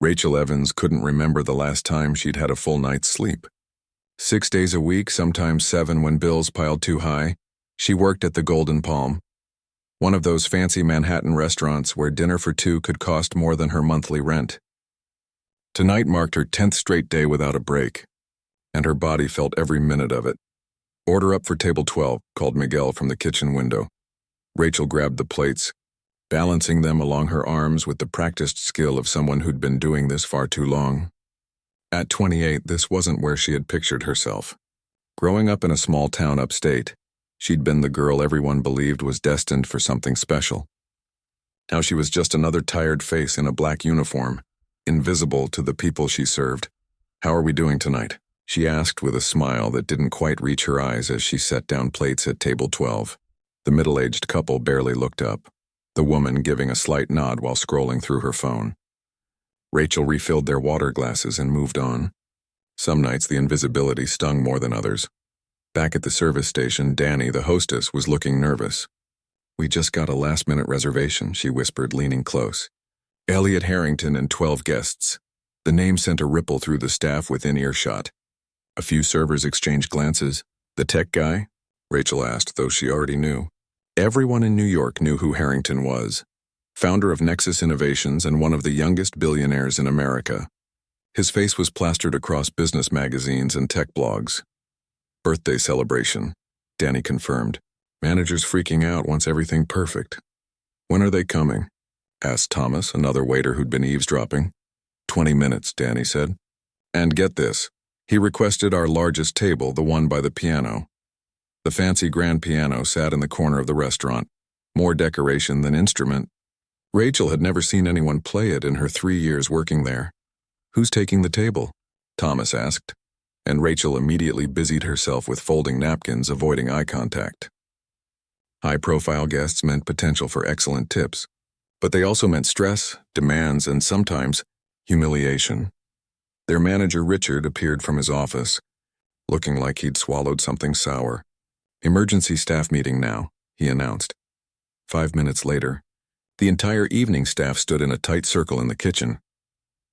Rachel Evans couldn't remember the last time she'd had a full night's sleep. 6 days a week, sometimes 7 when bills piled too high, she worked at the Golden Palm, one of those fancy Manhattan restaurants where dinner for two could cost more than her monthly rent. Tonight marked her 10th straight day without a break, and her body felt every minute of it. "Order up for table 12, called Miguel from the kitchen window. Rachel grabbed the plates, balancing them along her arms with the practiced skill of someone who'd been doing this far too long. At 28, this wasn't where she had pictured herself. Growing up in a small town upstate, she'd been the girl everyone believed was destined for something special. Now she was just another tired face in a black uniform, invisible to the people she served. "How are we doing tonight?" she asked with a smile that didn't quite reach her eyes as she set down plates at table 12. The middle-aged couple barely looked up, the woman giving a slight nod while scrolling through her phone. Rachel refilled their water glasses and moved on. Some nights the invisibility stung more than others. Back at the service station, Danny, the hostess, was looking nervous. "We just got a last-minute reservation," she whispered, leaning close. "Elliot Harrington and 12 guests." The name sent a ripple through the staff within earshot. A few servers exchanged glances. "The tech guy?" Rachel asked, though she already knew. Everyone in New York knew who Harrington was, founder of Nexus Innovations and one of the youngest billionaires in America. His face was plastered across business magazines and tech blogs. "Birthday celebration," Danny confirmed. "Manager's freaking out, wants everything perfect." "When are they coming?" asked Thomas, another waiter who'd been eavesdropping. 20 minutes, Danny said. "And get this, he requested our largest table, the one by the piano." The fancy grand piano sat in the corner of the restaurant, more decoration than instrument. Rachel had never seen anyone play it in her 3 years working there. "Who's taking the table?" Thomas asked, and Rachel immediately busied herself with folding napkins, avoiding eye contact. High-profile guests meant potential for excellent tips, but they also meant stress, demands, and sometimes humiliation. Their manager, Richard, appeared from his office, looking like he'd swallowed something sour. "Emergency staff meeting now," he announced. 5 minutes later, the entire evening staff stood in a tight circle in the kitchen.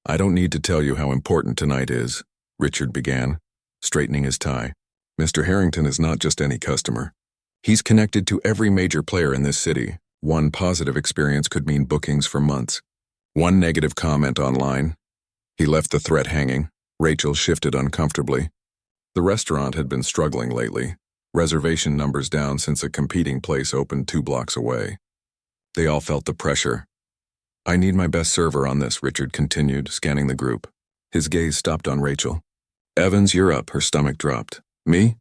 "I don't need to tell you how important tonight is," Richard began, straightening his tie. "Mr. Harrington is not just any customer. He's connected to every major player in this city. One positive experience could mean bookings for months. One negative comment online." He left the threat hanging. Rachel shifted uncomfortably. The restaurant had been struggling lately, reservation numbers down since a competing place opened 2 blocks away. They all felt the pressure. "I need my best server on this," Richard continued, scanning the group. His gaze stopped on Rachel. "Evans, you're up." Her stomach dropped. "Me?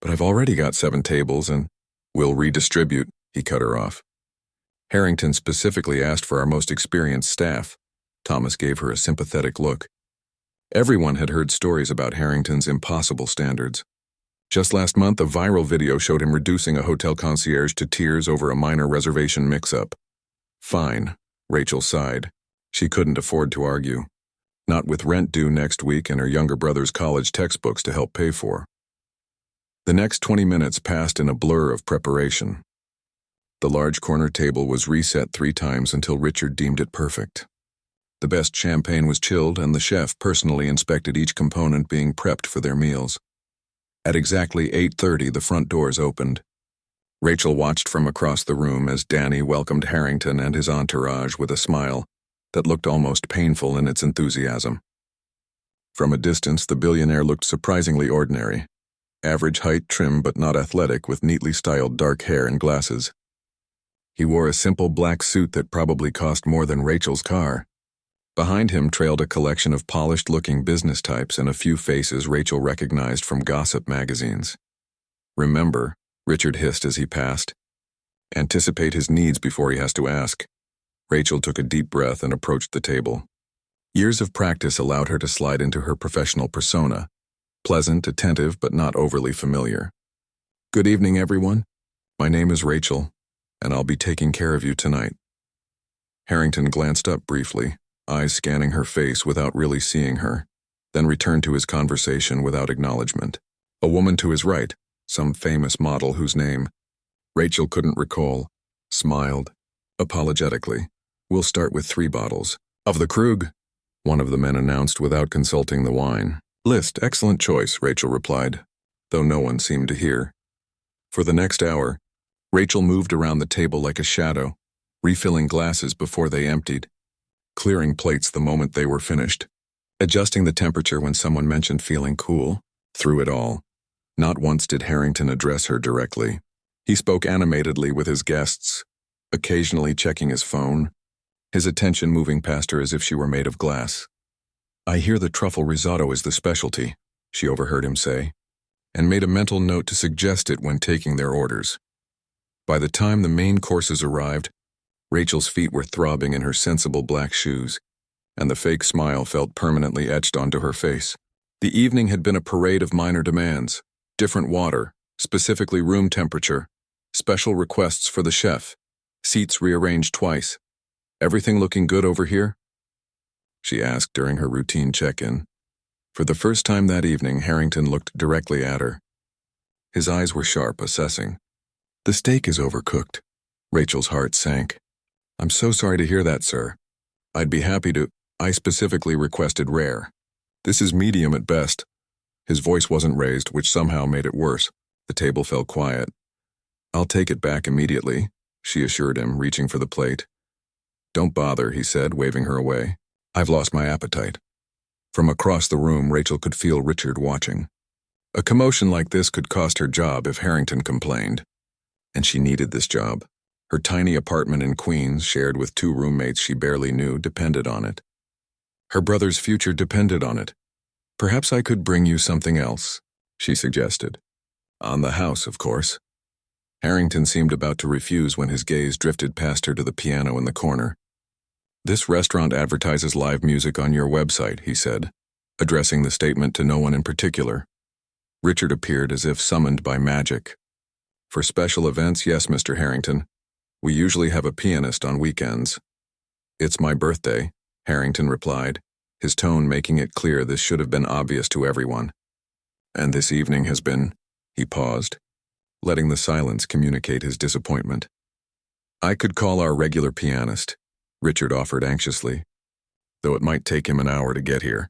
But I've already got 7 tables and—" "We'll redistribute," he cut her off. "Harrington specifically asked for our most experienced staff." Thomas gave her a sympathetic look. Everyone had heard stories about Harrington's impossible standards. Just last month, a viral video showed him reducing a hotel concierge to tears over a minor reservation mix-up. "Fine," Rachel sighed. She couldn't afford to argue. Not with rent due next week and her younger brother's college textbooks to help pay for. The next 20 minutes passed in a blur of preparation. The large corner table was reset 3 times until Richard deemed it perfect. The best champagne was chilled, and the chef personally inspected each component being prepped for their meals. At exactly 8:30, the front doors opened. Rachel watched from across the room as Danny welcomed Harrington and his entourage with a smile that looked almost painful in its enthusiasm. From a distance, the billionaire looked surprisingly ordinary. Average height, trim but not athletic, with neatly styled dark hair and glasses. He wore a simple black suit that probably cost more than Rachel's car. Behind him trailed a collection of polished-looking business types and a few faces Rachel recognized from gossip magazines. "Remember," Richard hissed as he passed. "Anticipate his needs before he has to ask." Rachel took a deep breath and approached the table. Years of practice allowed her to slide into her professional persona, pleasant, attentive, but not overly familiar. "Good evening, everyone. My name is Rachel, and I'll be taking care of you tonight." Harrington glanced up briefly, eyes scanning her face without really seeing her, then returned to his conversation without acknowledgement. A woman to his right, some famous model whose name Rachel couldn't recall, smiled, apologetically. "We'll start with 3 bottles. Of the Krug." one of the men announced without consulting the wine list. Excellent choice, Rachel replied, though no one seemed to hear. For the next hour, Rachel moved around the table like a shadow, refilling glasses before they emptied, clearing plates the moment they were finished, adjusting the temperature when someone mentioned feeling cool. Through it all, not once did Harrington address her directly. He spoke animatedly with his guests, occasionally checking his phone, his attention moving past her as if she were made of glass. "I hear the truffle risotto is the specialty," she overheard him say, and made a mental note to suggest it when taking their orders. By the time the main courses arrived, Rachel's feet were throbbing in her sensible black shoes, and the fake smile felt permanently etched onto her face. The evening had been a parade of minor demands: different water, specifically room temperature, special requests for the chef, seats rearranged twice. "Everything looking good over here?" she asked during her routine check-in. For the first time that evening, Harrington looked directly at her. His eyes were sharp, assessing. "The steak is overcooked." Rachel's heart sank. "I'm so sorry to hear that, sir. I'd be happy to. I specifically requested rare. This is medium at best." His voice wasn't raised, which somehow made it worse. The table fell quiet. "I'll take it back immediately," she assured him, reaching for the plate. "Don't bother," he said, waving her away. "I've lost my appetite." From across the room, Rachel could feel Richard watching. A commotion like this could cost her job if Harrington complained. And she needed this job. Her tiny apartment in Queens, shared with 2 roommates she barely knew, depended on it. Her brother's future depended on it. "Perhaps I could bring you something else," she suggested. "On the house, of course." Harrington seemed about to refuse when his gaze drifted past her to the piano in the corner. "This restaurant advertises live music on your website," he said, addressing the statement to no one in particular. Richard appeared as if summoned by magic. "For special events, yes, Mr. Harrington. We usually have a pianist on weekends." "It's my birthday," Harrington replied, his tone making it clear this should have been obvious to everyone. "And this evening has been—" He paused, letting the silence communicate his disappointment. "I could call our regular pianist," Richard offered anxiously, "though it might take him an hour to get here."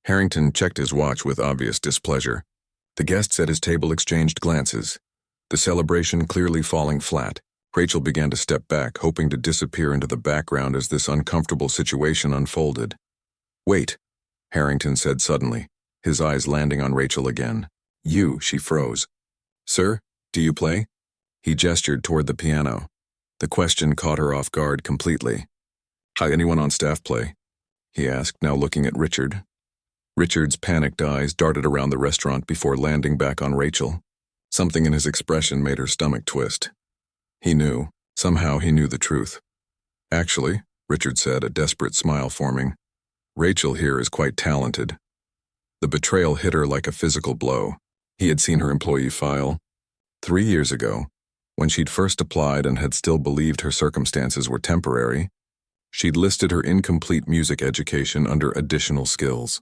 Harrington checked his watch with obvious displeasure. The guests at his table exchanged glances, the celebration clearly falling flat. Rachel began to step back, hoping to disappear into the background as this uncomfortable situation unfolded. "Wait," Harrington said suddenly, his eyes landing on Rachel again. "You," she froze. "Sir, do you play?" He gestured toward the piano. The question caught her off guard completely. "How anyone on staff play?" he asked, now looking at Richard. Richard's panicked eyes darted around the restaurant before landing back on Rachel. Something in his expression made her stomach twist. He knew. Somehow he knew the truth. "Actually," Richard said, a desperate smile forming, "Rachel here is quite talented." The betrayal hit her like a physical blow. He had seen her employee file 3 years ago, when she'd first applied and had still believed her circumstances were temporary. She'd listed her incomplete music education under additional skills.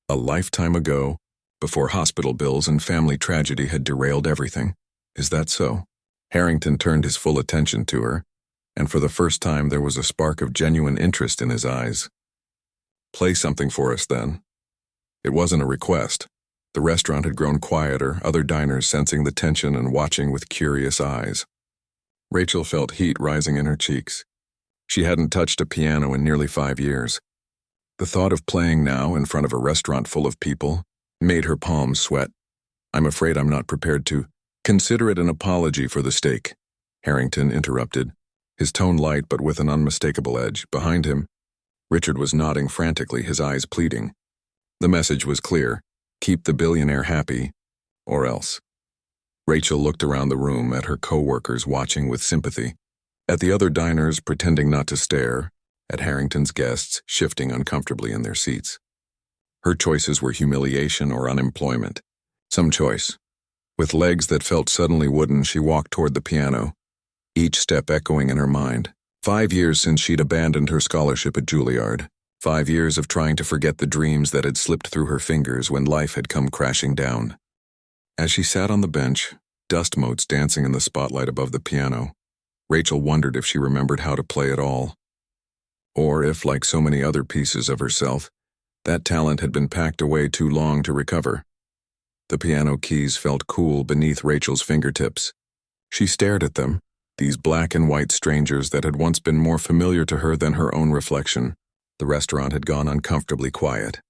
A lifetime ago, before hospital bills and family tragedy had derailed everything. "Is that so?" Harrington turned his full attention to her, and for the first time there was a spark of genuine interest in his eyes. "Play something for us, then." It wasn't a request. The restaurant had grown quieter, other diners sensing the tension and watching with curious eyes. Rachel felt heat rising in her cheeks. She hadn't touched a piano in nearly 5 years. The thought of playing now in front of a restaurant full of people made her palms sweat. "I'm afraid I'm not prepared to—" "Consider it an apology for the steak," Harrington interrupted, his tone light but with an unmistakable edge. Behind him, Richard was nodding frantically, his eyes pleading. The message was clear: keep the billionaire happy, or else. Rachel looked around the room at her co-workers watching with sympathy, at the other diners pretending not to stare, at Harrington's guests shifting uncomfortably in their seats. Her choices were humiliation or unemployment. Some choice. With legs that felt suddenly wooden, she walked toward the piano, each step echoing in her mind. 5 years since she'd abandoned her scholarship at Juilliard. 5 years of trying to forget the dreams that had slipped through her fingers when life had come crashing down. As she sat on the bench, dust motes dancing in the spotlight above the piano, Rachel wondered if she remembered how to play at all. or if, like so many other pieces of herself, that talent had been packed away too long to recover. The piano keys felt cool beneath Rachel's fingertips. She stared at them, these black and white strangers that had once been more familiar to her than her own reflection. The restaurant had gone uncomfortably quiet.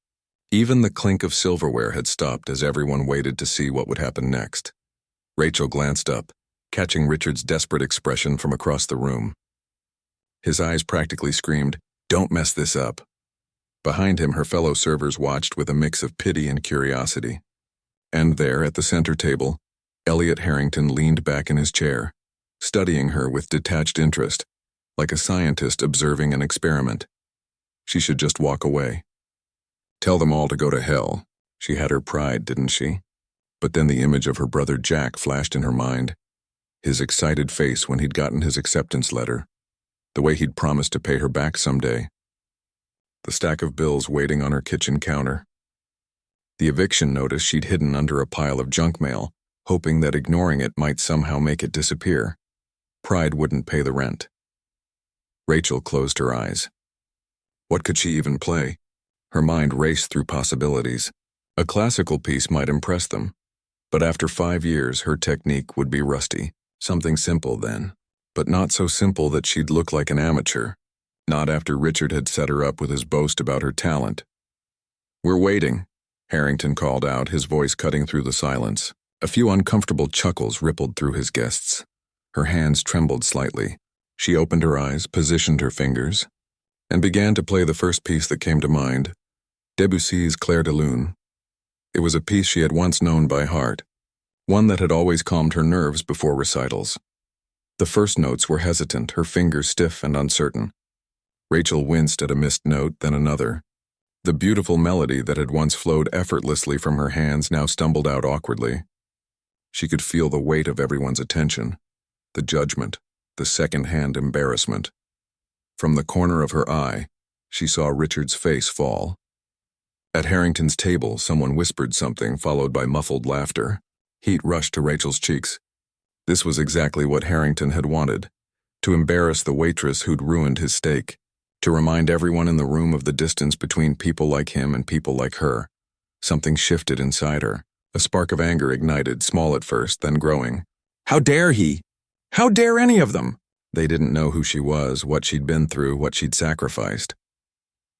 Even the clink of silverware had stopped as everyone waited to see what would happen next. Rachel glanced up, catching Richard's desperate expression from across the room. His eyes practically screamed, "Don't mess this up." Behind him, her fellow servers watched with a mix of pity and curiosity. And there, at the center table, Elliot Harrington leaned back in his chair, studying her with detached interest, like a scientist observing an experiment. She should just walk away. Tell them all to go to hell. She had her pride, didn't she? But then the image of her brother Jack flashed in her mind. His excited face when he'd gotten his acceptance letter. The way he'd promised to pay her back someday. The stack of bills waiting on her kitchen counter. The eviction notice she'd hidden under a pile of junk mail, hoping that ignoring it might somehow make it disappear. Pride wouldn't pay the rent. Rachel closed her eyes. What could she even play? Her mind raced through possibilities. A classical piece might impress them. But after 5 years, her technique would be rusty. Something simple then. But not so simple that she'd look like an amateur. Not after Richard had set her up with his boast about her talent. "We're waiting," Harrington called out, his voice cutting through the silence. A few uncomfortable chuckles rippled through his guests. Her hands trembled slightly. She opened her eyes, positioned her fingers, and began to play the first piece that came to mind, Debussy's Clair de Lune. It was a piece she had once known by heart, one that had always calmed her nerves before recitals. The first notes were hesitant, her fingers stiff and uncertain. Rachel winced at a missed note, then another. The beautiful melody that had once flowed effortlessly from her hands now stumbled out awkwardly. She could feel the weight of everyone's attention, the judgment, the second-hand embarrassment. From the corner of her eye, she saw Richard's face fall. At Harrington's table, someone whispered something, followed by muffled laughter. Heat rushed to Rachel's cheeks. This was exactly what Harrington had wanted, to embarrass the waitress who'd ruined his steak, to remind everyone in the room of the distance between people like him and people like her. Something shifted inside her. A spark of anger ignited, small at first, then growing. How dare he? How dare any of them? They didn't know who she was, what she'd been through, what she'd sacrificed.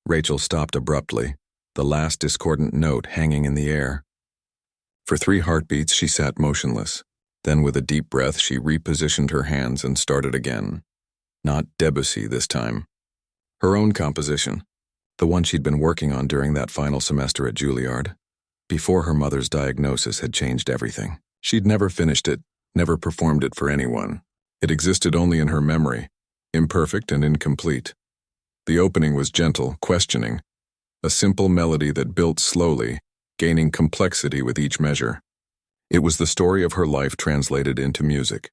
Rachel stopped abruptly, the last discordant note hanging in the air. For 3 heartbeats, she sat motionless. Then with a deep breath, she repositioned her hands and started again. Not Debussy this time. Her own composition, the one she'd been working on during that final semester at Juilliard. Before her mother's diagnosis had changed everything. She'd never finished it, never performed it for anyone. It existed only in her memory, imperfect and incomplete. The opening was gentle, questioning, a simple melody that built slowly, gaining complexity with each measure. It was the story of her life translated into music.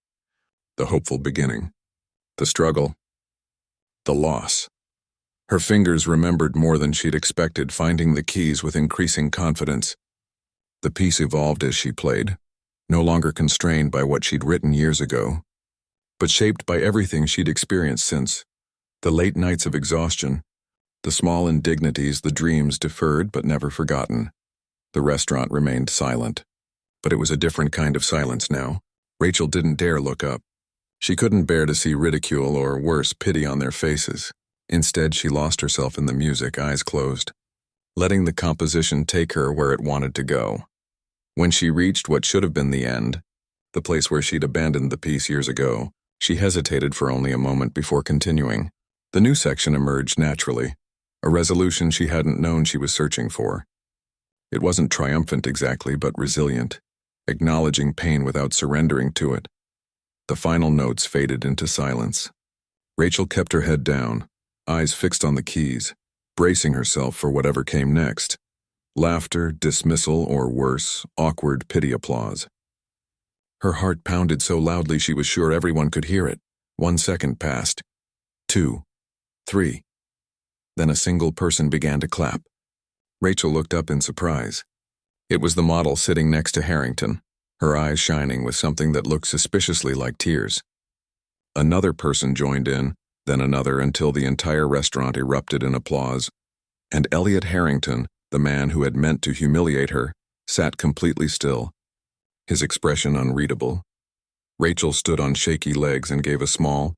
The hopeful beginning, the struggle, the loss. Her fingers remembered more than she'd expected, finding the keys with increasing confidence. The piece evolved as she played, no longer constrained by what she'd written years ago, but shaped by everything she'd experienced since. The late nights of exhaustion, the small indignities, the dreams deferred but never forgotten. The restaurant remained silent, but it was a different kind of silence now. Rachel didn't dare look up. She couldn't bear to see ridicule or, worse, pity on their faces. Instead, she lost herself in the music, eyes closed, letting the composition take her where it wanted to go. When she reached what should have been the end, the place where she'd abandoned the piece years ago, she hesitated for only a moment before continuing. The new section emerged naturally, a resolution she hadn't known she was searching for. It wasn't triumphant exactly, but resilient, acknowledging pain without surrendering to it. The final notes faded into silence. Rachel kept her head down, eyes fixed on the keys, bracing herself for whatever came next. Laughter, dismissal, or worse, awkward pity applause. Her heart pounded so loudly she was sure everyone could hear it. 1 second passed. 2. 3. Then a single person began to clap. Rachel looked up in surprise. It was the model sitting next to Harrington, her eyes shining with something that looked suspiciously like tears. Another person joined in, then another until the entire restaurant erupted in applause. And Elliot Harrington, the man who had meant to humiliate her, sat completely still, his expression unreadable. Rachel stood on shaky legs and gave a small,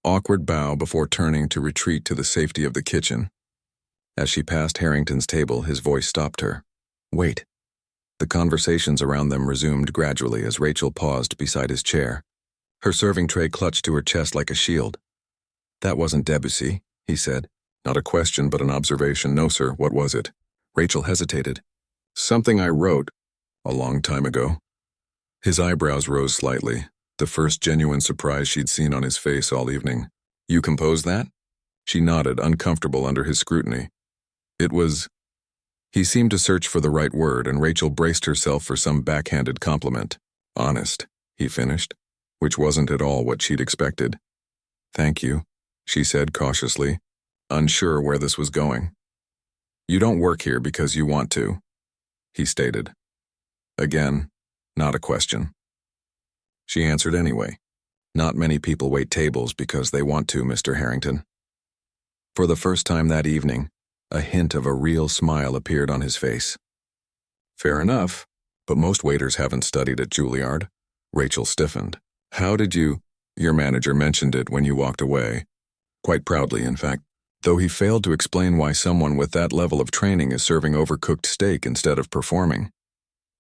awkward bow before turning to retreat to the safety of the kitchen. As she passed Harrington's table, his voice stopped her. "Wait." The conversations around them resumed gradually as Rachel paused beside his chair, her serving tray clutched to her chest like a shield. "That wasn't Debussy," he said. Not a question, but an observation. "No, sir, what was it?" Rachel hesitated. "Something I wrote a long time ago." His eyebrows rose slightly, the first genuine surprise she'd seen on his face all evening. "You composed that?" She nodded, uncomfortable under his scrutiny. "It was—" He seemed to search for the right word, and Rachel braced herself for some backhanded compliment. "Honest," he finished, which wasn't at all what she'd expected. "Thank you," she said cautiously, unsure where this was going. "You don't work here because you want to," he stated. Again, not a question. She answered anyway. "Not many people wait tables because they want to, Mr. Harrington." For the first time that evening, a hint of a real smile appeared on his face. "Fair enough, but most waiters haven't studied at Juilliard." Rachel stiffened. "How did you—" "Your manager mentioned it when you walked away. Quite proudly, in fact, though he failed to explain why someone with that level of training is serving overcooked steak instead of performing."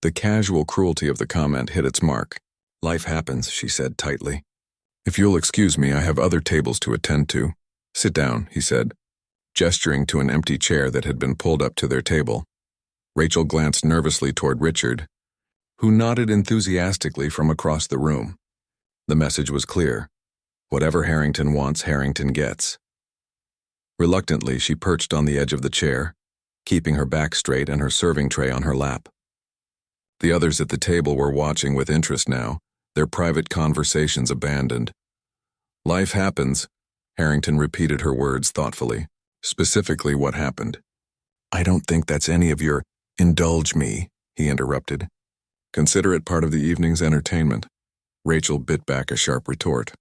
The casual cruelty of the comment hit its mark. "Life happens," she said tightly. "If you'll excuse me, I have other tables to attend to." "Sit down," he said, gesturing to an empty chair that had been pulled up to their table. Rachel glanced nervously toward Richard, who nodded enthusiastically from across the room. The message was clear. Whatever Harrington wants, Harrington gets. Reluctantly, she perched on the edge of the chair, keeping her back straight and her serving tray on her lap. The others at the table were watching with interest now, their private conversations abandoned. "Life happens," Harrington repeated her words thoughtfully. "Specifically, what happened?" "I don't think that's any of your— indulge me," he interrupted. "Consider it part of the evening's entertainment." Rachel bit back a sharp retort.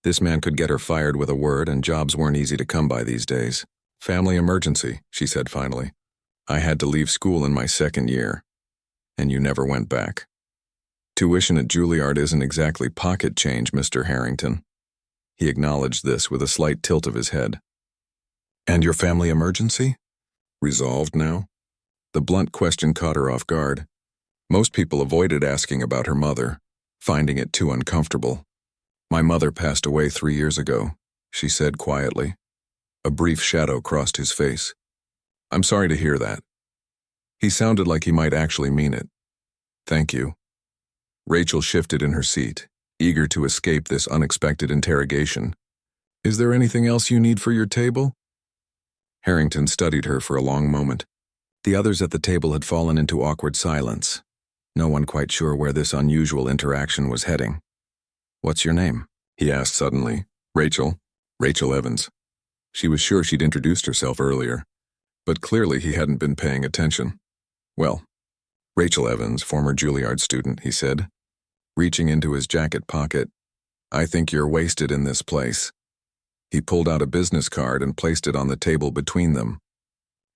This man could get her fired with a word, and jobs weren't easy to come by these days. "Family emergency," she said finally. "I had to leave school in my second year. And you never went back. Tuition at Juilliard isn't exactly pocket change, Mr. Harrington." He acknowledged this with a slight tilt of his head. "And your family emergency? Resolved now?" The blunt question caught her off guard. Most people avoided asking about her mother, finding it too uncomfortable. "My mother passed away 3 years ago," she said quietly. A brief shadow crossed his face. "I'm sorry to hear that." He sounded like he might actually mean it. "Thank you." Rachel shifted in her seat, eager to escape this unexpected interrogation. "Is there anything else you need for your table?" Harrington studied her for a long moment. The others at the table had fallen into awkward silence, no one quite sure where this unusual interaction was heading. "What's your name?" he asked suddenly. "Rachel. Rachel Evans." She was sure she'd introduced herself earlier, but clearly he hadn't been paying attention. "Well, Rachel Evans, former Juilliard student," he said, reaching into his jacket pocket. "I think you're wasted in this place." He pulled out a business card and placed it on the table between them.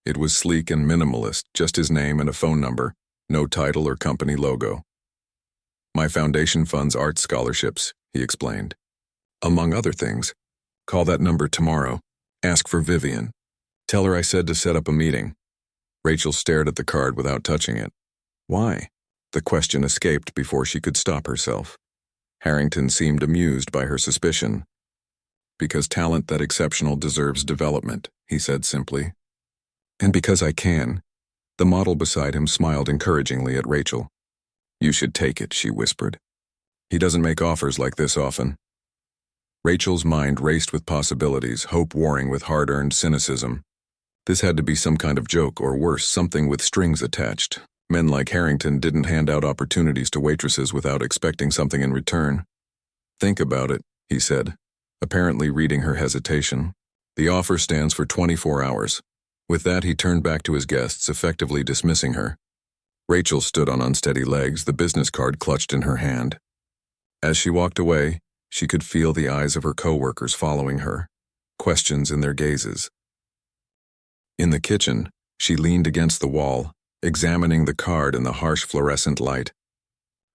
It was sleek and minimalist, just his name and a phone number, no title or company logo. "My foundation funds art scholarships," he explained. "Among other things. Call that number tomorrow. Ask for Vivian. Tell her I said to set up a meeting." Rachel stared at the card without touching it. "Why?" The question escaped before she could stop herself. Harrington seemed amused by her suspicion. "Because talent that exceptional deserves development," he said simply. "And because I can." The model beside him smiled encouragingly at Rachel. "You should take it," she whispered. "He doesn't make offers like this often." Rachel's mind raced with possibilities, hope warring with hard-earned cynicism. This had to be some kind of joke, or worse, something with strings attached. Men like Harrington didn't hand out opportunities to waitresses without expecting something in return. "Think about it," he said, apparently reading her hesitation. "The offer stands for 24 hours. With that, he turned back to his guests, effectively dismissing her. Rachel stood on unsteady legs, the business card clutched in her hand. As she walked away, she could feel the eyes of her co-workers following her. questions in their gazes. In the kitchen, she leaned against the wall, examining the card in the harsh fluorescent light.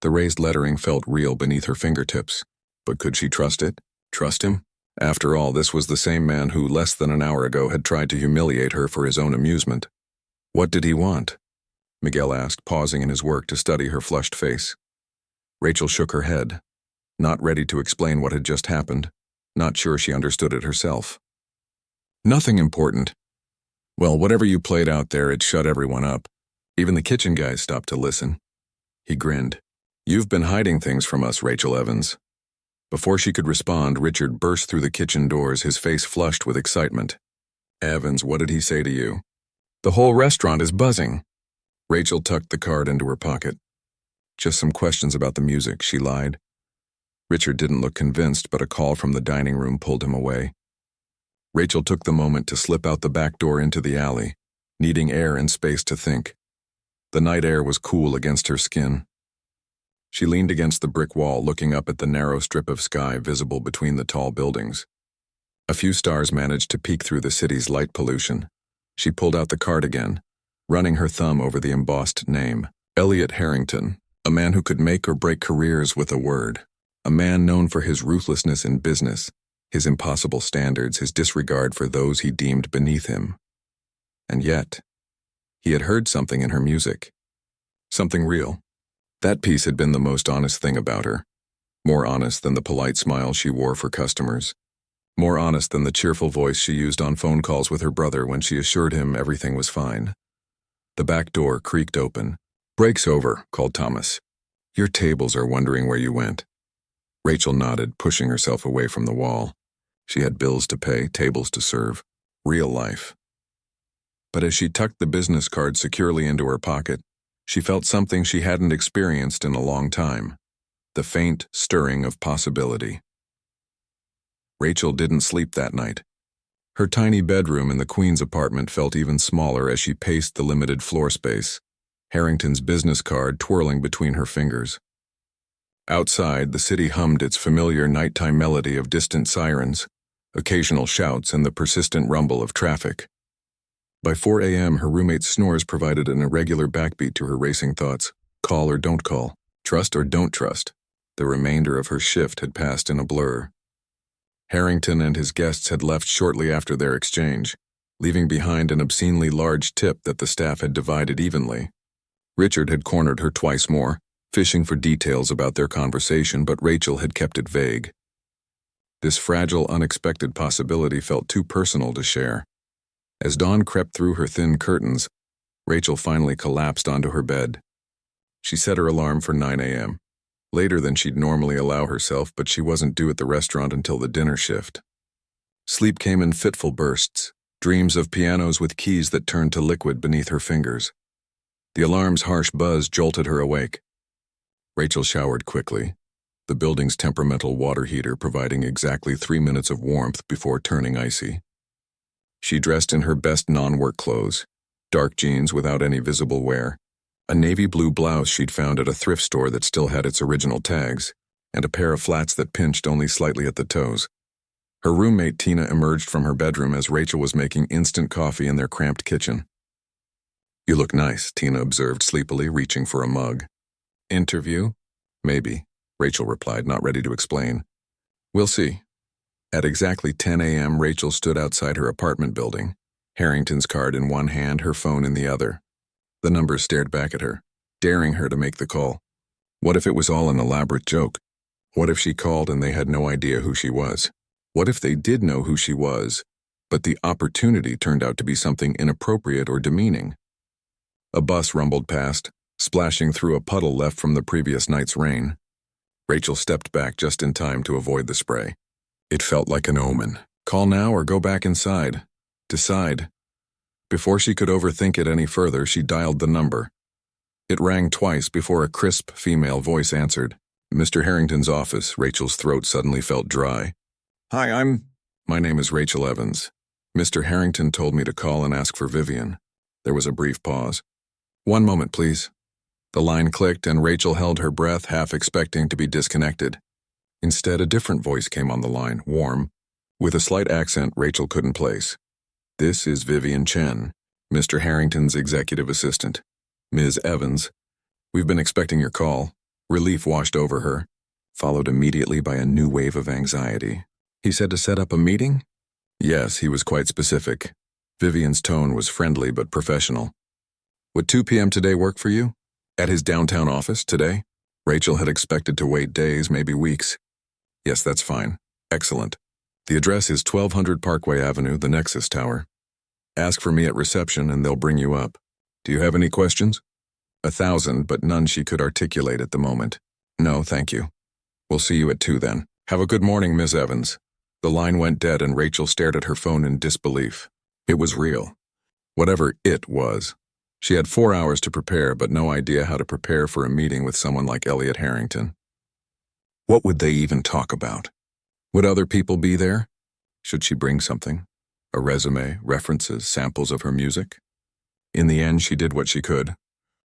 The raised lettering felt real beneath her fingertips. But could she trust it? Trust him? After all, this was the same man who, less than an hour ago, had tried to humiliate her for his own amusement. What did he want? Miguel asked, pausing in his work to study her flushed face. Rachel shook her head, not ready to explain what had just happened, not sure she understood it herself. Nothing important. Well, whatever you played out there, it shut everyone up. Even the kitchen guys stopped to listen. He grinned. You've been hiding things from us, Rachel Evans. Before she could respond, Richard burst through the kitchen doors, his face flushed with excitement. Evans, what did he say to you? The whole restaurant is buzzing. Rachel tucked the card into her pocket. Just some questions about the music, she lied. Richard didn't look convinced, but a call from the dining room pulled him away. Rachel took the moment to slip out the back door into the alley, needing air and space to think. The night air was cool against her skin. She leaned against the brick wall, looking up at the narrow strip of sky visible between the tall buildings. A few stars managed to peek through the city's light pollution. She pulled out the card again, running her thumb over the embossed name. Elliot Harrington, a man who could make or break careers with a word. A man known for his ruthlessness in business, his impossible standards, his disregard for those he deemed beneath him. And yet, he had heard something in her music. Something real. That piece had been the most honest thing about her. More honest than the polite smile she wore for customers. More honest than the cheerful voice she used on phone calls with her brother when she assured him everything was fine. The back door creaked open. Break's over, called Thomas. Your tables are wondering where you went. Rachel nodded, pushing herself away from the wall. She had bills to pay, tables to serve. Real life. But as she tucked the business card securely into her pocket, she felt something she hadn't experienced in a long time. The faint stirring of possibility. Rachel didn't sleep that night. Her tiny bedroom in the Queen's apartment felt even smaller as she paced the limited floor space, Harrington's business card twirling between her fingers. Outside, the city hummed its familiar nighttime melody of distant sirens, occasional shouts, and the persistent rumble of traffic. By 4 a.m., her roommate's snores provided an irregular backbeat to her racing thoughts. Call or don't call. Trust or don't trust. The remainder of her shift had passed in a blur. Harrington and his guests had left shortly after their exchange, leaving behind an obscenely large tip that the staff had divided evenly. Richard had cornered her twice more, fishing for details about their conversation, but Rachel had kept it vague. This fragile, unexpected possibility felt too personal to share. As dawn crept through her thin curtains, Rachel finally collapsed onto her bed. She set her alarm for 9 a.m., later than she'd normally allow herself, but she wasn't due at the restaurant until the dinner shift. Sleep came in fitful bursts, dreams of pianos with keys that turned to liquid beneath her fingers. The alarm's harsh buzz jolted her awake. Rachel showered quickly, the building's temperamental water heater providing exactly 3 minutes of warmth before turning icy. She dressed in her best non-work clothes, dark jeans without any visible wear, a navy blue blouse she'd found at a thrift store that still had its original tags, and a pair of flats that pinched only slightly at the toes. Her roommate Tina emerged from her bedroom as Rachel was making instant coffee in their cramped kitchen. You look nice, Tina observed sleepily, reaching for a mug. Interview? Maybe, Rachel replied, not ready to explain. We'll see. At exactly 10 a.m., Rachel stood outside her apartment building, Harrington's card in one hand, her phone in the other. The number stared back at her, daring her to make the call. What if it was all an elaborate joke? What if she called and they had no idea who she was? What if they did know who she was, but the opportunity turned out to be something inappropriate or demeaning? A bus rumbled past, splashing through a puddle left from the previous night's rain. Rachel stepped back just in time to avoid the spray. It felt like an omen. Call now or go back inside. Decide. Before she could overthink it any further, she dialed the number. It rang twice before a crisp female voice answered. Mr. Harrington's office. Rachel's throat suddenly felt dry. Hi, My name is Rachel Evans. Mr. Harrington told me to call and ask for Vivian. There was a brief pause. 1 moment, please. The line clicked and Rachel held her breath, half expecting to be disconnected. Instead, a different voice came on the line, warm, With a slight accent Rachel couldn't place. "This is Vivian Chen, Mr. Harrington's executive assistant. Ms. Evans, we've been expecting your call." Relief washed over her, followed immediately by a new wave of anxiety. "He said to set up a meeting?" Yes, he was quite specific. Vivian's tone was friendly but professional. "Would 2 p.m. today work for you? At his downtown office today?" Rachel had expected to wait days, maybe weeks. "Yes, that's fine. Excellent. The address is 1200 Parkway Avenue, the Nexus Tower. Ask for me at reception and they'll bring you up. Do you have any questions?" 1,000, but none she could articulate at the moment. "No, thank you. We'll see you at 2 then. Have a good morning, Ms. Evans." The line went dead and Rachel stared at her phone in disbelief. It was real. Whatever it was. She had 4 hours to prepare, but no idea how to prepare for a meeting with someone like Elliot Harrington. What would they even talk about? Would other people be there? Should she bring something? A resume, references, samples of her music? In the end, she did what she could.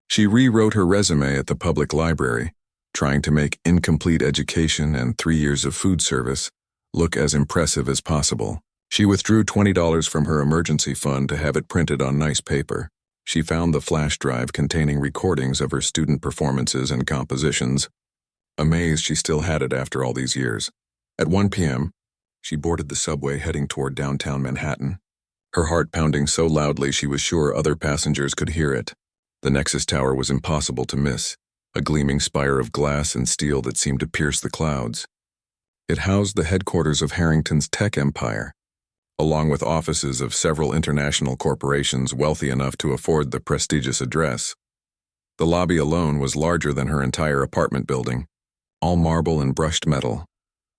She rewrote her resume at the public library, trying to make incomplete education and 3 years of food service look as impressive as possible. She withdrew $20 from her emergency fund to have it printed on nice paper. She found the flash drive containing recordings of her student performances and compositions. Amazed she still had it after all these years. At 1 p.m., she boarded the subway heading toward downtown Manhattan, her heart pounding so loudly she was sure other passengers could hear it. The Nexus Tower was impossible to miss, a gleaming spire of glass and steel that seemed to pierce the clouds. It housed the headquarters of Harrington's tech empire, along with offices of several international corporations wealthy enough to afford the prestigious address. The lobby alone was larger than her entire apartment building, all marble and brushed metal,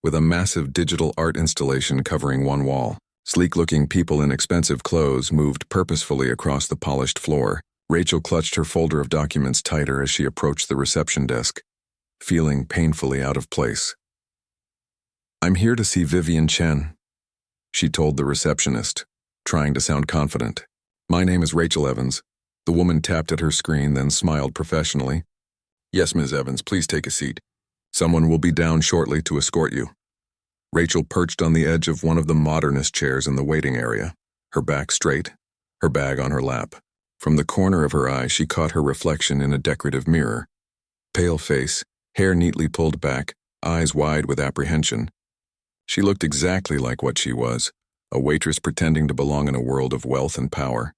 with a massive digital art installation covering one wall. Sleek-looking people in expensive clothes moved purposefully across the polished floor. Rachel clutched her folder of documents tighter as she approached the reception desk, feeling painfully out of place. "I'm here to see Vivian Chen," she told the receptionist, trying to sound confident. "My name is Rachel Evans." The woman tapped at her screen, then smiled professionally. "Yes, Ms. Evans, please take a seat. Someone will be down shortly to escort you." Rachel perched on the edge of one of the modernist chairs in the waiting area, her back straight, her bag on her lap. From the corner of her eye, she caught her reflection in a decorative mirror. Pale face, hair neatly pulled back, eyes wide with apprehension. She looked exactly like what she was, a waitress pretending to belong in a world of wealth and power.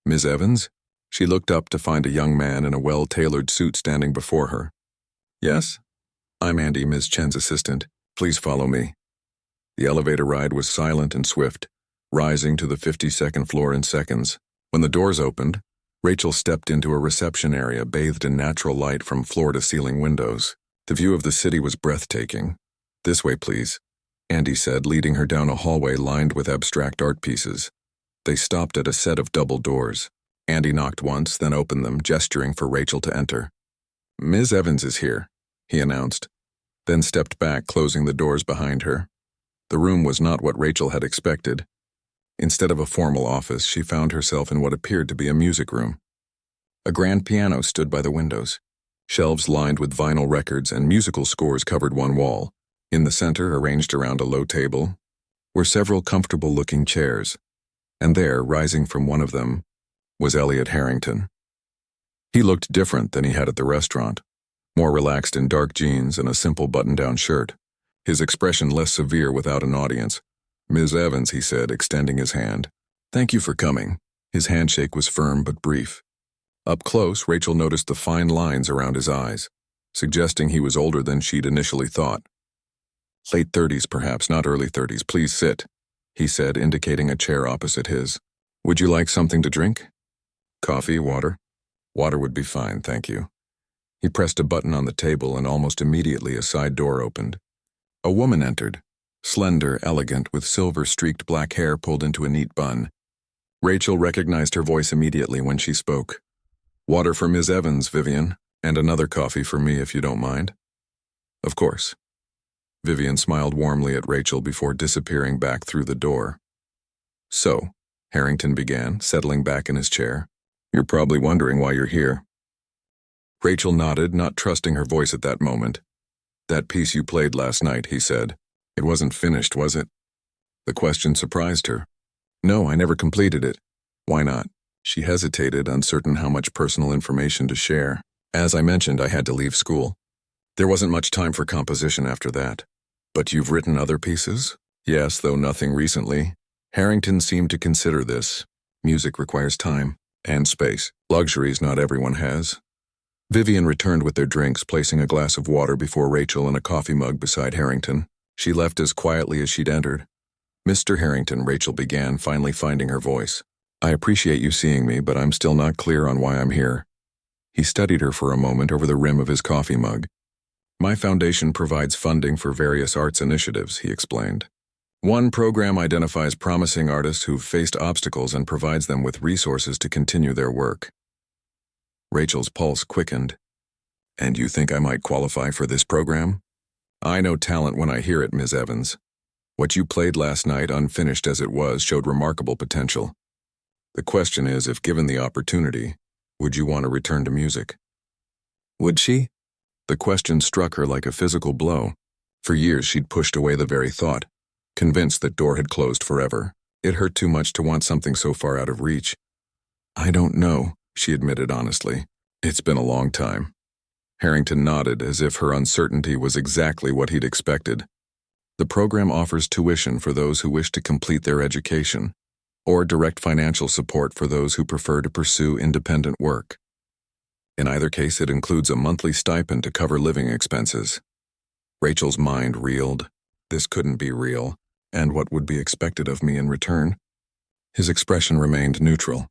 "Ms. Evans?" She looked up to find a young man in a well-tailored suit standing before her. "Yes? I'm Andy, Ms. Chen's assistant. Please follow me." The elevator ride was silent and swift, rising to the 52nd floor in seconds. When the doors opened, Rachel stepped into a reception area bathed in natural light from floor-to-ceiling windows. The view of the city was breathtaking. "This way, please," Andy said, leading her down a hallway lined with abstract art pieces. They stopped at a set of double doors. Andy knocked once, then opened them, gesturing for Rachel to enter. "Ms. Evans is here," he announced, then stepped back, closing the doors behind her. The room was not what Rachel had expected. Instead of a formal office, she found herself in what appeared to be a music room. A grand piano stood by the windows. Shelves lined with vinyl records and musical scores covered one wall. In the center, arranged around a low table, were several comfortable-looking chairs, and there, rising from one of them, was Elliot Harrington. He looked different than he had at the restaurant, more relaxed in dark jeans and a simple button-down shirt, his expression less severe without an audience. "Ms. Evans," he said, extending his hand. "Thank you for coming." His handshake was firm but brief. Up close, Rachel noticed the fine lines around his eyes, suggesting he was older than she'd initially thought. "Late 30s, perhaps, not early 30s. Please sit," he said, indicating a chair opposite his. "Would you like something to drink? Coffee, water?" "Water would be fine, thank you." He pressed a button on the table and almost immediately a side door opened. A woman entered, slender, elegant, with silver-streaked black hair pulled into a neat bun. Rachel recognized her voice immediately when she spoke. "Water for Ms. Evans, Vivian, and another coffee for me if you don't mind." "Of course." Vivian smiled warmly at Rachel before disappearing back through the door. "So," Harrington began, settling back in his chair, "you're probably wondering why you're here." Rachel nodded, not trusting her voice at that moment. "That piece you played last night," he said. "It wasn't finished, was it?" The question surprised her. No, I never completed it. Why not? She hesitated, uncertain how much personal information to share. As I mentioned, I had to leave school. There wasn't much time for composition after that. But you've written other pieces? Yes, though nothing recently. Harrington seemed to consider this. Music requires time and space, luxuries not everyone has. Vivian returned with their drinks, placing a glass of water before Rachel and a coffee mug beside Harrington. She left as quietly as she'd entered. Mr. Harrington, Rachel began, finally finding her voice. I appreciate you seeing me, but I'm still not clear on why I'm here. He studied her for a moment over the rim of his coffee mug. My foundation provides funding for various arts initiatives, he explained. One program identifies promising artists who've faced obstacles and provides them with resources to continue their work. Rachel's pulse quickened. And you think I might qualify for this program? I know talent when I hear it, Ms. Evans. What you played last night, unfinished as it was, showed remarkable potential. The question is, if given the opportunity, would you want to return to music? Would she? The question struck her like a physical blow. For years she'd pushed away the very thought, convinced that door had closed forever. It hurt too much to want something so far out of reach. I don't know, she admitted honestly. It's been a long time. Harrington nodded, as if her uncertainty was exactly what he'd expected. The program offers tuition for those who wish to complete their education, or direct financial support for those who prefer to pursue independent work. In either case, it includes a monthly stipend to cover living expenses. Rachel's mind reeled. This couldn't be real, and what would be expected of me in return? His expression remained neutral.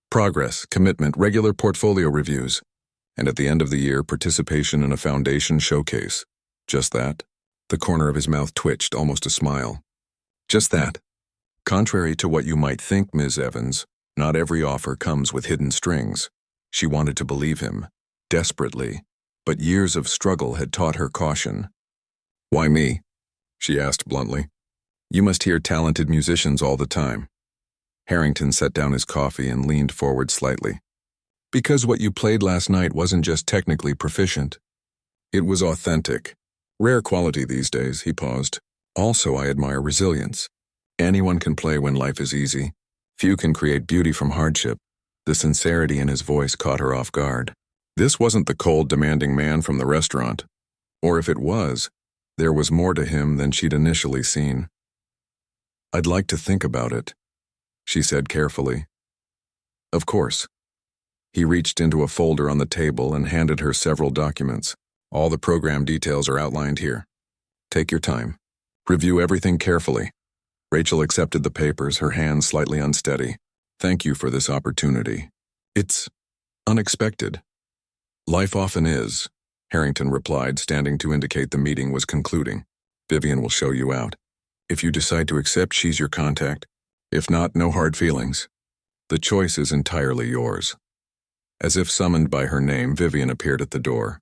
Progress, commitment, regular portfolio reviews, and at the end of the year, participation in a foundation showcase. Just that? The corner of his mouth twitched, almost a smile. Just that. Contrary to what you might think, Ms. Evans, not every offer comes with hidden strings. She wanted to believe him, desperately, but years of struggle had taught her caution. Why me? She asked bluntly. You must hear talented musicians all the time. Harrington set down his coffee and leaned forward slightly. Because what you played last night wasn't just technically proficient. It was authentic. Rare quality these days, he paused. Also, I admire resilience. Anyone can play when life is easy. Few can create beauty from hardship. The sincerity in his voice caught her off guard. This wasn't the cold, demanding man from the restaurant. Or if it was, there was more to him than she'd initially seen. I'd like to think about it, she said carefully. Of course. He reached into a folder on the table and handed her several documents. All the program details are outlined here. Take your time. Review everything carefully. Rachel accepted the papers, her hands slightly unsteady. Thank you for this opportunity. It's unexpected. Life often is, Harrington replied, standing to indicate the meeting was concluding. Vivian will show you out. If you decide to accept, she's your contact. If not, no hard feelings. The choice is entirely yours. As if summoned by her name, Vivian appeared at the door.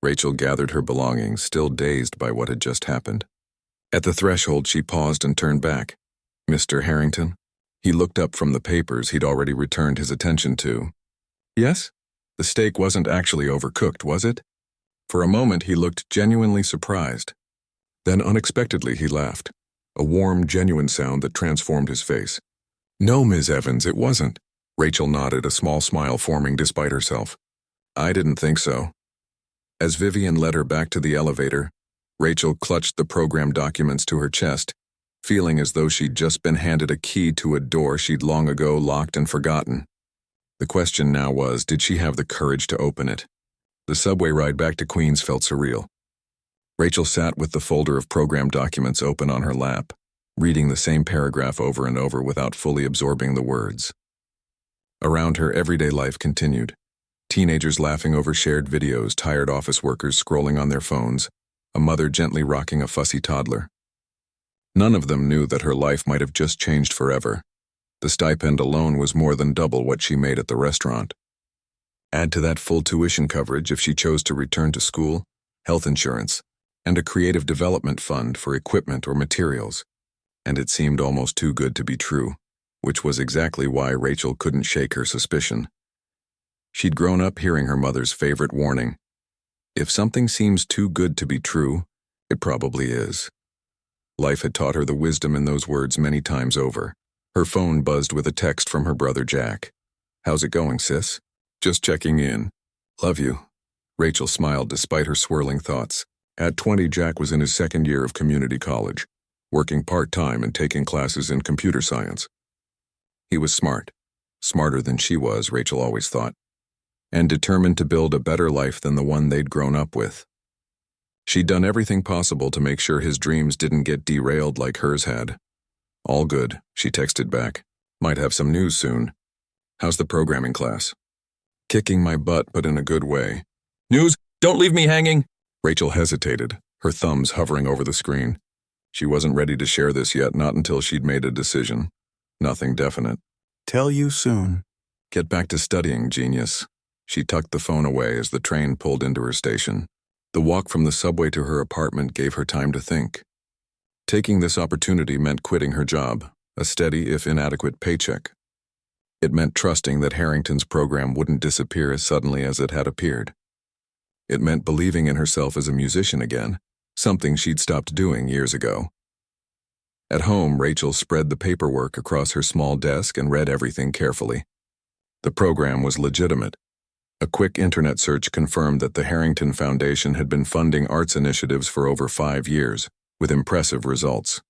Rachel gathered her belongings, still dazed by what had just happened. At the threshold, she paused and turned back. Mr. Harrington? He looked up from the papers he'd already returned his attention to. Yes? The steak wasn't actually overcooked, was it? For a moment, he looked genuinely surprised. Then unexpectedly, he laughed. A warm, genuine sound that transformed his face. No, Ms. Evans, it wasn't. Rachel nodded, a small smile forming despite herself. I didn't think so. As Vivian led her back to the elevator, Rachel clutched the program documents to her chest, feeling as though she'd just been handed a key to a door she'd long ago locked and forgotten. The question now was, did she have the courage to open it? The subway ride back to Queens felt surreal. Rachel sat with the folder of program documents open on her lap, reading the same paragraph over and over without fully absorbing the words. Around her, everyday life continued. Teenagers laughing over shared videos, tired office workers scrolling on their phones, a mother gently rocking a fussy toddler. None of them knew that her life might have just changed forever. The stipend alone was more than double what she made at the restaurant. Add to that full tuition coverage if she chose to return to school, health insurance, and a creative development fund for equipment or materials. And it seemed almost too good to be true, which was exactly why Rachel couldn't shake her suspicion. She'd grown up hearing her mother's favorite warning. If something seems too good to be true, it probably is. Life had taught her the wisdom in those words many times over. Her phone buzzed with a text from her brother Jack. "How's it going, sis?" "Just checking in. Love you." Rachel smiled despite her swirling thoughts. At 20, Jack was in his second year of community college, working part-time and taking classes in computer science. He was smart, smarter than she was, Rachel always thought, and determined to build a better life than the one they'd grown up with. She'd done everything possible to make sure his dreams didn't get derailed like hers had. "All good," she texted back. "Might have some news soon. How's the programming class?" "Kicking my butt, but in a good way." "News? Don't leave me hanging!" Rachel hesitated, her thumbs hovering over the screen. She wasn't ready to share this yet, not until she'd made a decision. Nothing definite. "Tell you soon." "Get back to studying, genius." She tucked the phone away as the train pulled into her station. The walk from the subway to her apartment gave her time to think. Taking this opportunity meant quitting her job, a steady if inadequate paycheck. It meant trusting that Harrington's program wouldn't disappear as suddenly as it had appeared. It meant believing in herself as a musician again, something she'd stopped doing years ago. At home, Rachel spread the paperwork across her small desk and read everything carefully. The program was legitimate. A quick internet search confirmed that the Harrington Foundation had been funding arts initiatives for over 5 years, with impressive results.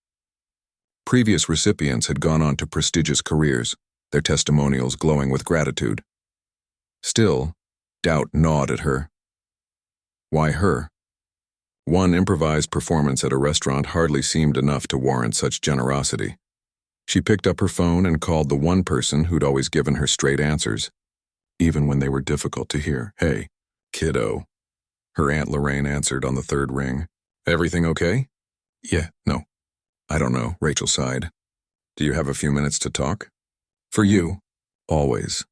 Previous recipients had gone on to prestigious careers, their testimonials glowing with gratitude. Still, doubt gnawed at her. Why her? One improvised performance at a restaurant hardly seemed enough to warrant such generosity. She picked up her phone and called the one person who'd always given her straight answers, even when they were difficult to hear. "Hey, kiddo." Her Aunt Lorraine answered on the third ring. "Everything okay?" "Yeah, no. I don't know," Rachel sighed. "Do you have a few minutes to talk?" "For you." "Always."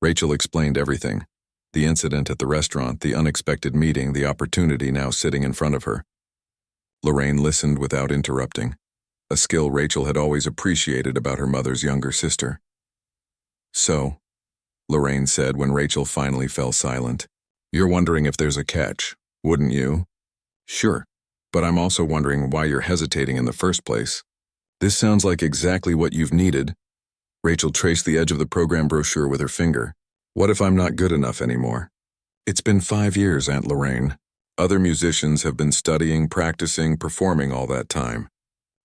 Rachel explained everything. The incident at the restaurant, the unexpected meeting, the opportunity now sitting in front of her. Lorraine listened without interrupting, a skill Rachel had always appreciated about her mother's younger sister. "So," Lorraine said when Rachel finally fell silent, "you're wondering if there's a catch, wouldn't you?" "Sure, but I'm also wondering why you're hesitating in the first place. This sounds like exactly what you've needed." Rachel traced the edge of the program brochure with her finger. "What if I'm not good enough anymore?" "It's been 5 years, Aunt Lorraine. Other musicians have been studying, practicing, performing all that time.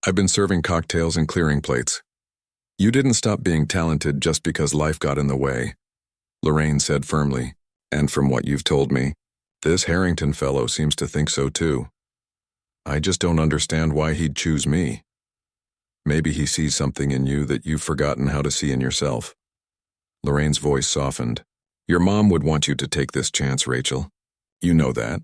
I've been serving cocktails and clearing plates. You didn't stop being talented just because life got in the way," Lorraine said firmly. "And from what you've told me, this Harrington fellow seems to think so too. I just don't understand why he'd choose me. Maybe he sees something in you that you've forgotten how to see in yourself." Lorraine's voice softened. "Your mom would want you to take this chance, Rachel. You know that."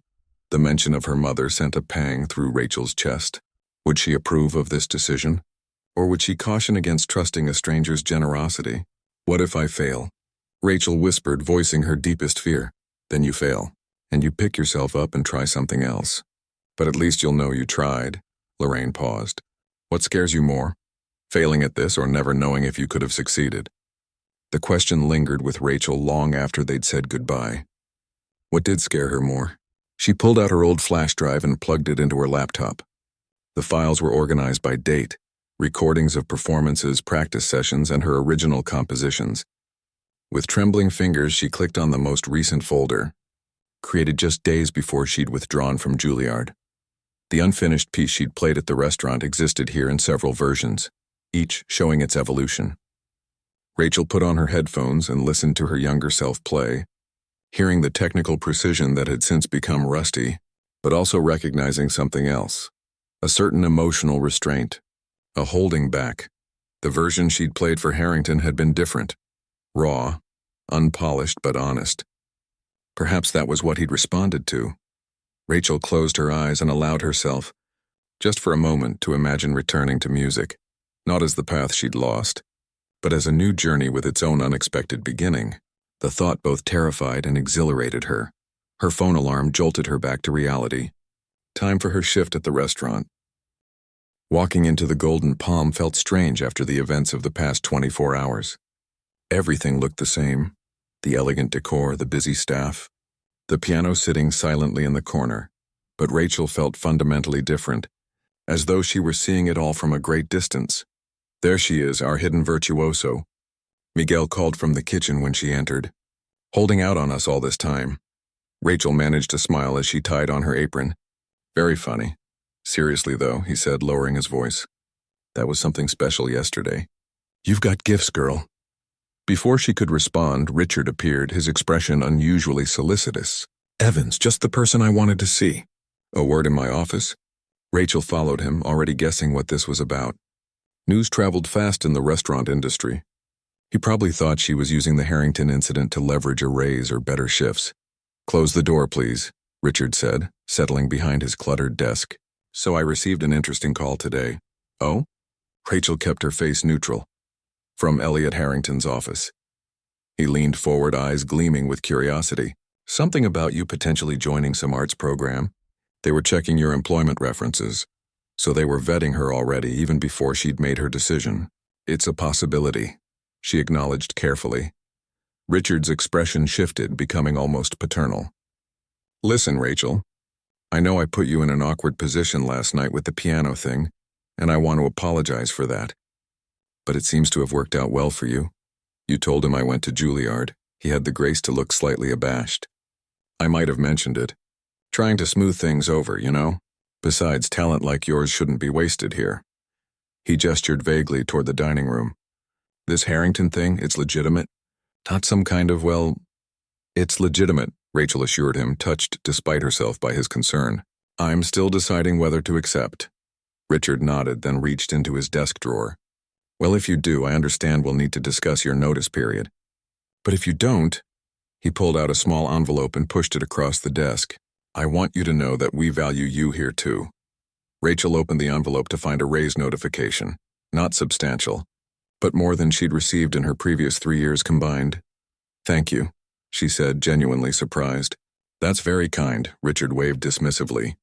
The mention of her mother sent a pang through Rachel's chest. Would she approve of this decision? Or would she caution against trusting a stranger's generosity? "What if I fail?" Rachel whispered, voicing her deepest fear. "Then you fail, and you pick yourself up and try something else. But at least you'll know you tried." Lorraine paused. "What scares you more? Failing at this or never knowing if you could have succeeded?" The question lingered with Rachel long after they'd said goodbye. What did scare her more? She pulled out her old flash drive and plugged it into her laptop. The files were organized by date, recordings of performances, practice sessions, and her original compositions. With trembling fingers, she clicked on the most recent folder, created just days before she'd withdrawn from Juilliard. The unfinished piece she'd played at the restaurant existed here in several versions, each showing its evolution. Rachel put on her headphones and listened to her younger self play, hearing the technical precision that had since become rusty, but also recognizing something else, a certain emotional restraint, a holding back. The version she'd played for Harrington had been different, raw, unpolished but honest. Perhaps that was what he'd responded to. Rachel closed her eyes and allowed herself, just for a moment, to imagine returning to music, not as the path she'd lost, but as a new journey with its own unexpected beginning. The thought both terrified and exhilarated her. Her phone alarm jolted her back to reality. Time for her shift at the restaurant. Walking into the Golden Palm felt strange after the events of the past 24 hours. Everything looked the same. The elegant decor, the busy staff, the piano sitting silently in the corner. But Rachel felt fundamentally different, as though she were seeing it all from a great distance. There she is, our hidden virtuoso. Miguel called from the kitchen when she entered. Holding out on us all this time. Rachel managed to smile as she tied on her apron. Very funny. Seriously though, he said, lowering his voice. That was something special yesterday. You've got gifts, girl. Before she could respond, Richard appeared, his expression unusually solicitous. Evans, just the person I wanted to see. A word in my office? Rachel followed him, already guessing what this was about. News traveled fast in the restaurant industry. He probably thought she was using the Harrington incident to leverage a raise or better shifts. Close the door, please, Richard said, settling behind his cluttered desk. So I received an interesting call today. Oh? Rachel kept her face neutral. From Elliot Harrington's office. He leaned forward, eyes gleaming with curiosity. Something about you potentially joining some arts program. They were checking your employment references, so they were vetting her already even before she'd made her decision. It's a possibility, she acknowledged carefully. Richard's expression shifted, becoming almost paternal. Listen, Rachel. I know I put you in an awkward position last night with the piano thing, and I want to apologize for that. But it seems to have worked out well for you. You told him I went to Juilliard. He had the grace to look slightly abashed. I might have mentioned it. Trying to smooth things over, you know? Besides, talent like yours shouldn't be wasted here. He gestured vaguely toward the dining room. This Harrington thing, it's legitimate. Not some kind of, well... It's legitimate, Rachel assured him, touched despite herself by his concern. I'm still deciding whether to accept. Richard nodded, then reached into his desk drawer. Well, if you do, I understand we'll need to discuss your notice period. But if you don't... He pulled out a small envelope and pushed it across the desk. I want you to know that we value you here too. Rachel opened the envelope to find a raise notification. Not substantial, but more than she'd received in her previous 3 years combined. Thank you, she said, genuinely surprised. That's very kind, Richard waved dismissively.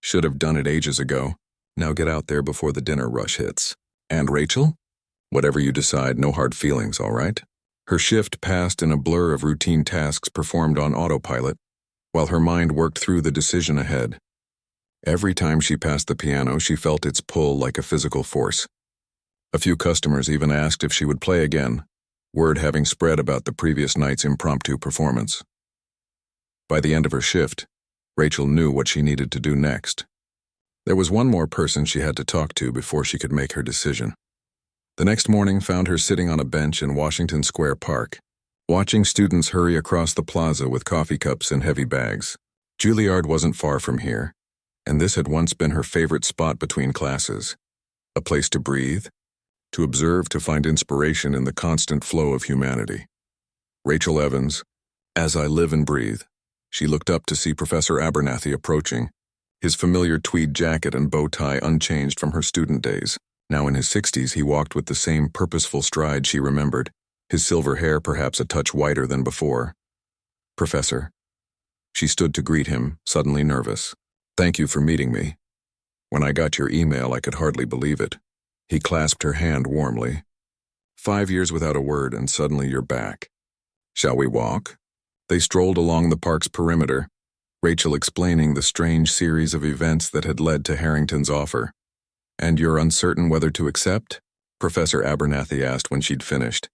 Should have done it ages ago. Now get out there before the dinner rush hits. And Rachel? Whatever you decide, no hard feelings, all right? Her shift passed in a blur of routine tasks performed on autopilot, while her mind worked through the decision ahead. Every time she passed the piano, she felt its pull like a physical force. A few customers even asked if she would play again, word having spread about the previous night's impromptu performance. By the end of her shift, Rachel knew what she needed to do next. There was one more person she had to talk to before she could make her decision. The next morning found her sitting on a bench in Washington Square Park, watching students hurry across the plaza with coffee cups and heavy bags. Juilliard wasn't far from here, and this had once been her favorite spot between classes. A place to breathe, to observe, to find inspiration in the constant flow of humanity. Rachel Evans, as I live and breathe. She looked up to see Professor Abernathy approaching, his familiar tweed jacket and bow tie unchanged from her student days. Now in his 60s, he walked with the same purposeful stride she remembered, his silver hair perhaps a touch whiter than before. Professor. She stood to greet him, suddenly nervous. Thank you for meeting me. When I got your email, I could hardly believe it. He clasped her hand warmly. 5 years without a word, and suddenly you're back. Shall we walk? They strolled along the park's perimeter, Rachel explaining the strange series of events that had led to Harrington's offer. And you're uncertain whether to accept? Professor Abernathy asked when she'd finished,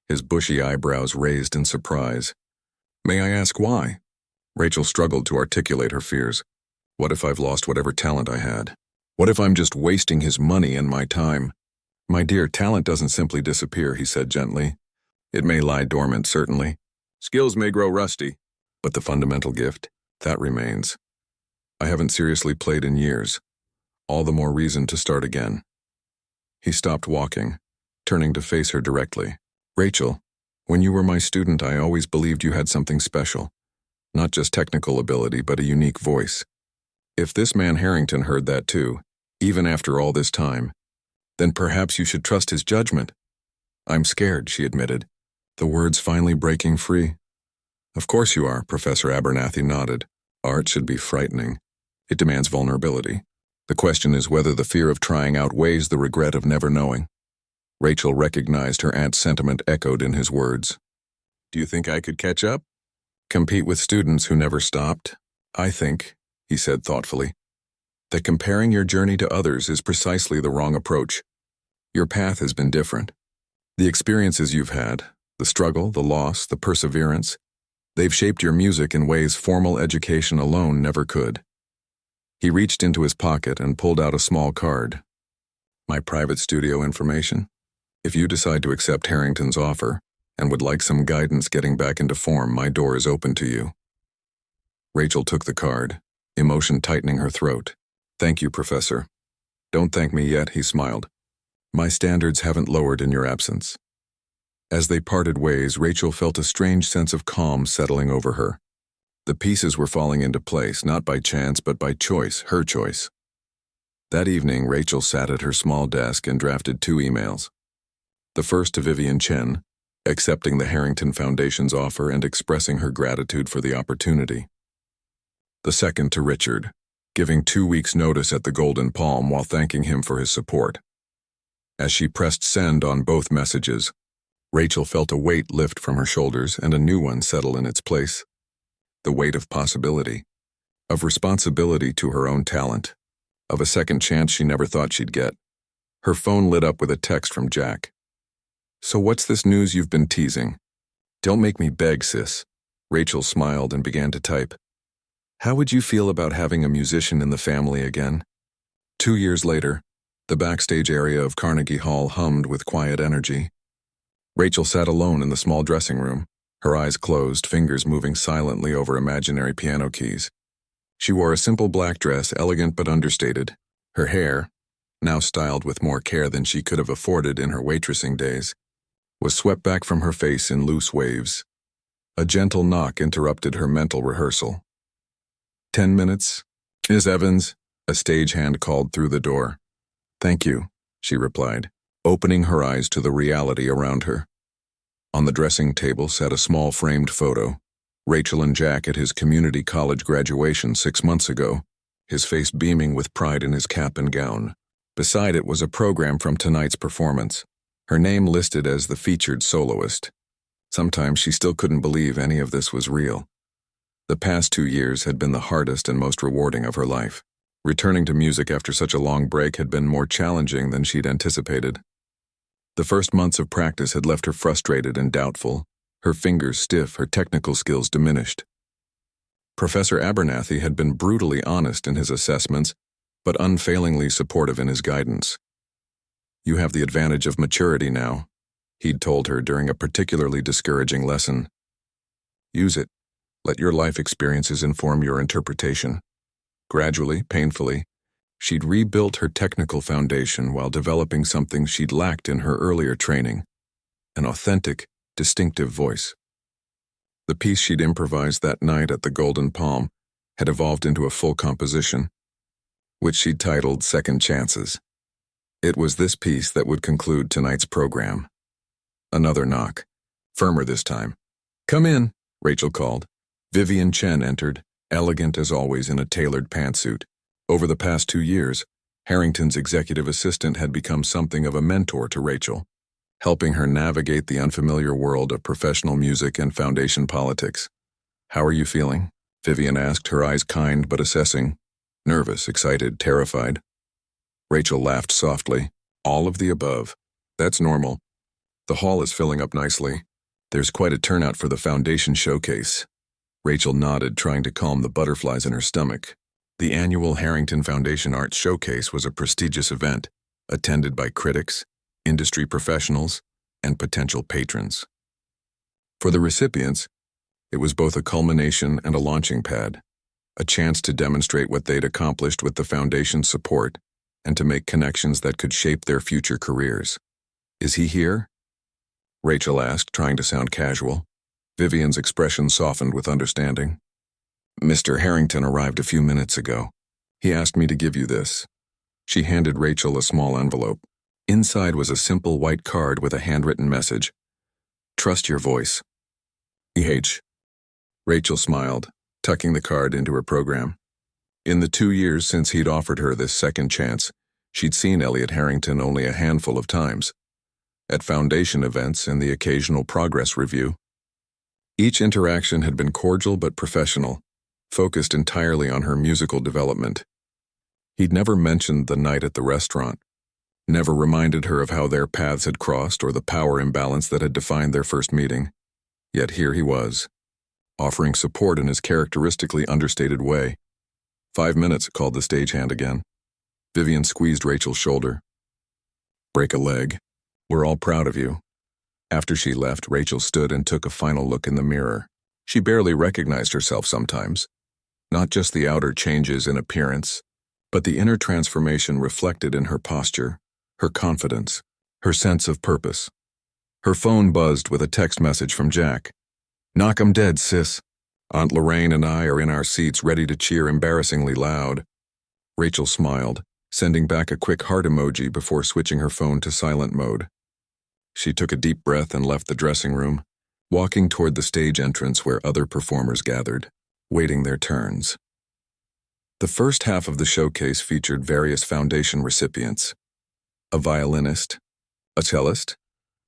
his bushy eyebrows raised in surprise. May I ask why? Rachel struggled to articulate her fears. What if I've lost whatever talent I had? What if I'm just wasting his money and my time? My dear, talent doesn't simply disappear, he said gently. It may lie dormant, certainly. Skills may grow rusty, but the fundamental gift, that remains. I haven't seriously played in years. All the more reason to start again. He stopped walking, turning to face her directly. Rachel, when you were my student, I always believed you had something special. Not just technical ability, but a unique voice. If this man Harrington heard that too, even after all this time, then perhaps you should trust his judgment. I'm scared, she admitted, the words finally breaking free. Of course you are, Professor Abernathy nodded. Art should be frightening. It demands vulnerability. The question is whether the fear of trying outweighs the regret of never knowing. Rachel recognized her aunt's sentiment echoed in his words. Do you think I could catch up? Compete with students who never stopped? I think, he said thoughtfully, that comparing your journey to others is precisely the wrong approach. Your path has been different. The experiences you've had, the struggle, the loss, the perseverance, they've shaped your music in ways formal education alone never could. He reached into his pocket and pulled out a small card. My private studio information. If you decide to accept Harrington's offer and would like some guidance getting back into form, my door is open to you. Rachel took the card, emotion tightening her throat. Thank you, Professor. Don't thank me yet, he smiled. My standards haven't lowered in your absence. As they parted ways, Rachel felt a strange sense of calm settling over her. The pieces were falling into place, not by chance, but by choice, her choice. That evening, Rachel sat at her small desk and drafted 2 emails. The first to Vivian Chen, accepting the Harrington Foundation's offer and expressing her gratitude for the opportunity. The second to Richard, giving 2 weeks' notice at the Golden Palm while thanking him for his support. As she pressed send on both messages, Rachel felt a weight lift from her shoulders and a new one settle in its place. The weight of possibility, of responsibility to her own talent, of a second chance she never thought she'd get. Her phone lit up with a text from Jack. So what's this news you've been teasing? Don't make me beg, sis. Rachel smiled and began to type. How would you feel about having a musician in the family again? 2 years later, the backstage area of Carnegie Hall hummed with quiet energy. Rachel sat alone in the small dressing room, her eyes closed, fingers moving silently over imaginary piano keys. She wore a simple black dress, elegant but understated. Her hair, now styled with more care than she could have afforded in her waitressing days, was swept back from her face in loose waves. A gentle knock interrupted her mental rehearsal. 10 minutes? Miss Evans, a stagehand called through the door. Thank you, she replied, opening her eyes to the reality around her. On the dressing table sat a small framed photo, Rachel and Jack at his community college graduation 6 months ago, his face beaming with pride in his cap and gown. Beside it was a program from tonight's performance, her name listed as the featured soloist. Sometimes she still couldn't believe any of this was real. The past 2 years had been the hardest and most rewarding of her life. Returning to music after such a long break had been more challenging than she'd anticipated. The first months of practice had left her frustrated and doubtful, her fingers stiff, her technical skills diminished. Professor Abernathy had been brutally honest in his assessments, but unfailingly supportive in his guidance. You have the advantage of maturity now, he'd told her during a particularly discouraging lesson. Use it. Let your life experiences inform your interpretation. Gradually, painfully, she'd rebuilt her technical foundation while developing something she'd lacked in her earlier training, an authentic, distinctive voice. The piece she'd improvised that night at the Golden Palm had evolved into a full composition, which she'd titled Second Chances. It was this piece that would conclude tonight's program. Another knock, firmer this time. Come in, Rachel called. Vivian Chen entered, elegant as always in a tailored pantsuit. Over the past 2 years, Harrington's executive assistant had become something of a mentor to Rachel, helping her navigate the unfamiliar world of professional music and foundation politics. How are you feeling? Vivian asked, her eyes kind but assessing. Nervous, excited, terrified. Rachel laughed softly. All of the above. That's normal. The hall is filling up nicely. There's quite a turnout for the foundation showcase. Rachel nodded, trying to calm the butterflies in her stomach. The annual Harrington Foundation Arts Showcase was a prestigious event, attended by critics, industry professionals, and potential patrons. For the recipients, it was both a culmination and a launching pad, a chance to demonstrate what they'd accomplished with the foundation's support and to make connections that could shape their future careers. Is he here? Rachel asked, trying to sound casual. Vivian's expression softened with understanding. Mr. Harrington arrived a few minutes ago. He asked me to give you this. She handed Rachel a small envelope. Inside was a simple white card with a handwritten message. Trust your voice. E.H. Rachel smiled, tucking the card into her program. In the 2 years since he'd offered her this second chance, she'd seen Elliot Harrington only a handful of times. At foundation events and the occasional progress review. Each interaction had been cordial but professional, focused entirely on her musical development. He'd never mentioned the night at the restaurant, never reminded her of how their paths had crossed or the power imbalance that had defined their first meeting. Yet here he was, offering support in his characteristically understated way. 5 minutes, called the stagehand again. Vivian squeezed Rachel's shoulder. Break a leg. We're all proud of you. After she left, Rachel stood and took a final look in the mirror. She barely recognized herself sometimes. Not just the outer changes in appearance, but the inner transformation reflected in her posture, her confidence, her sense of purpose. Her phone buzzed with a text message from Jack. "Knock 'em dead, sis. Aunt Lorraine and I are in our seats ready to cheer embarrassingly loud." Rachel smiled, sending back a quick heart emoji before switching her phone to silent mode. She took a deep breath and left the dressing room, walking toward the stage entrance where other performers gathered, waiting their turns. The first half of the showcase featured various foundation recipients: a violinist, a cellist,